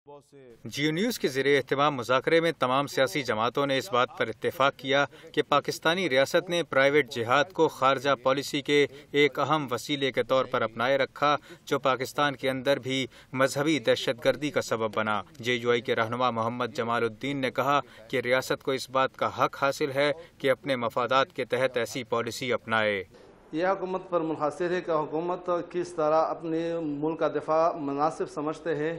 Jio news کے ذریعے اہتمام مذاکرے میں تمام سیاسی جماعتوں نے اس بات پر اتفاق کیا کہ پاکستانی ریاست نے پرائیویٹ جہاد کو خارجہ پالیسی کے ایک اہم وسیلے کے طور پر اپنائے رکھا، جو پاکستان کے اندر بھی مذہبی دہشت گردی کا سبب بنا۔ JUI کے رہنما محمد جمال الدین نے کہا کہ ریاست کو اس بات کا حق حاصل ہے کہ اپنے مفادات کے تحت ایسی پالیسی اپنائے۔ یہ حکومت پر منحصر ہے کہ حکومت کس طرح اپنے ملک کا دفاع مناسب سمجھتے ہیں،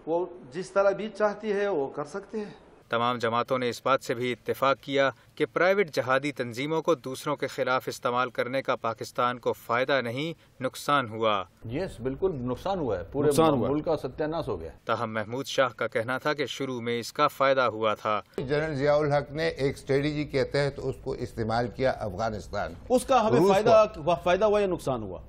وہ جس طرح بھی چاہتی ہے وہ کر سکتے ہیں۔ تمام جماعتوں نے اس بات سے بھی اتفاق کیا کہ پرائیویٹ جہادی تنظیموں کو دوسروں کے خلاف استعمال کرنے کا پاکستان کو فائدہ نہیں، نقصان ہوا۔ یس، بالکل نقصان ہوا ہے، پورے ملک کا ستیہ ناش ہو گیا۔ تاہم محمود شاہ کا کہنا تھا کہ شروع میں اس کا فائدہ ہوا تھا۔ جنرل ضیاء الحق نے ایک اسٹریٹجی کے تحت اس کو استعمال کیا افغانستان، اس کا ہمیں فائدہ ہوا یا نقصان ہوا؟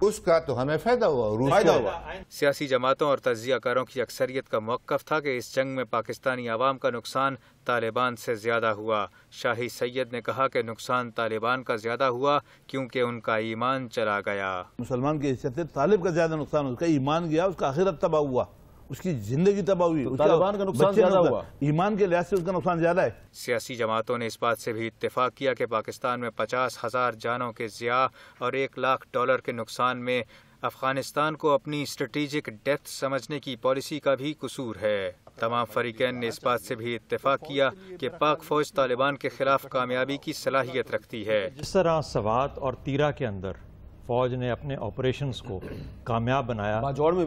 اس کا تو ہمیں فائدہ ہوا۔ سیاسی جماعتوں اور تجزیہ کاروں کی اکثریت کا موقف تھا کہ اس جنگ میں پاکستانی عوام کا نقصان طالبان سے زیادہ ہوا۔ شاہی سید نے کہا کہ نقصان طالبان کا زیادہ ہوا کیونکہ ان کا ایمان چلا گیا۔ مسلمان کی حیثیت سے طالب کا زیادہ نقصان، اس کا ایمان گیا، اس کا آخرت تباہ ہوا، اس کی زندگی تباہ ہوئی، طالبان کا نقصان زیادہ ہوا، ایمان کے لحاظ سے اس کا نقصان زیادہ ہے۔ سیاسی جماعتوں نے اس بات سے بھی اتفاق کیا کہ پاکستان میں 50,000 جانوں کے ضیاع اور $1 لاکھ کے نقصان میں افغانستان کو اپنی اسٹریٹجک ڈیتھ سمجھنے کی پالیسی کا بھی قصور ہے۔ تمام فریقین نے اس بات سے بھی اتفاق کیا کہ پاک فوج طالبان کے خلاف کامیابی کی صلاحیت رکھتی ہے۔ جس طرح سوات اور تیرا کے اندر فوج نے اپنے آپریشنز کو کامیاب بنایا، باجوڑ میں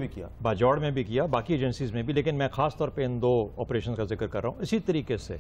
بھی کیا، باقی ایجنسیز میں بھی، لیکن میں خاص طور پہ ان 2 آپریشنز کا ذکر کر رہا ہوں۔ اسی طریقے سے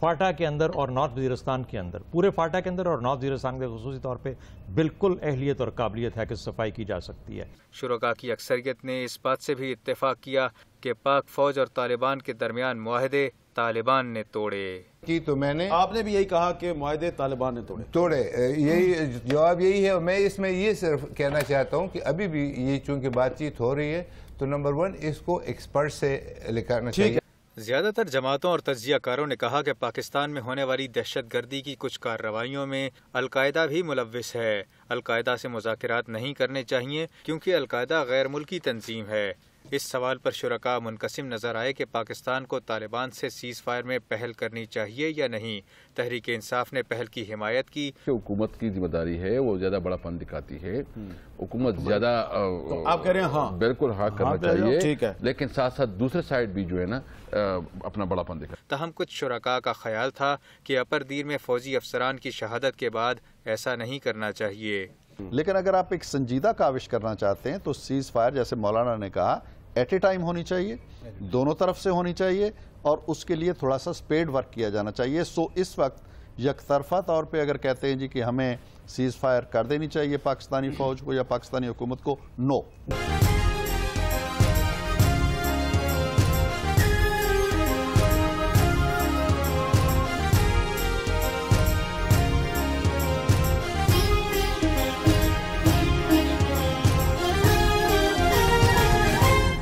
فاٹا کے اندر اور نارتھ وزیرستان کے اندر، پورے فاٹا کے اندر اور نارتھ وزیرستان کے خصوصی طور پہ بالکل اہلیت اور قابلیت ہے کہ صفائی کی جا سکتی ہے۔ شرکاء کی اکثریت نے اس بات سے بھی اتفاق کیا کہ پاک فوج اور طالبان کے درمیان معاہدے طالبان نے توڑے۔ تو میں نے آپ نے بھی یہی کہا کہ معاہدے طالبان نے توڑے، یہی جواب یہی ہے۔ میں اس میں یہ صرف کہنا چاہتا ہوں کہ ابھی بھی یہ چونکہ بات چیت ہو رہی ہے تو نمبر 1 اس کو ایکسپرٹ سے لکھانا چاہیے۔ زیادہ تر جماعتوں اور تجزیہ کاروں نے کہا کہ پاکستان میں ہونے والی دہشت گردی کی کچھ کارروائیوں میں القاعدہ بھی ملوث ہے۔ القاعدہ سے مذاکرات نہیں کرنے چاہیے کیونکہ القاعدہ غیر ملکی تنظیم ہے۔ اس سوال پر شرکاء منقسم نظر آئے کہ پاکستان کو طالبان سے سیز فائر میں پہل کرنی چاہیے یا نہیں۔ تحریک انصاف نے پہل کی حمایت کی۔ حکومت کی ذمہ داری ہے، وہ زیادہ بڑا پن دکھاتی ہے، حکومت زیادہ آپ کہہ رہے ہیں ہاں بالکل ہاں کرنا چاہیے، ٹھیک ہے، لیکن ساتھ ساتھ دوسرے سائیڈ بھی جو ہے نا اپنا بڑا پن دکھا۔ تاہم کچھ شرکاء کا خیال تھا کہ اپر دیر میں فوجی افسران کی شہادت کے بعد ایسا نہیں کرنا چاہیے۔ لیکن اگر آپ ایک سنجیدہ کاوش کرنا چاہتے ہیں تو سیز فائر جیسے مولانا نے کہا ایٹ اے ٹائم ہونی چاہیے، دونوں طرف سے ہونی چاہیے، اور اس کے لیے تھوڑا سا سپیڈ ورک کیا جانا چاہیے۔ اس وقت یک طرفہ طور پہ اگر کہتے ہیں جی کہ ہمیں سیز فائر کر دینی چاہیے پاکستانی فوج کو یا پاکستانی حکومت کو، نو۔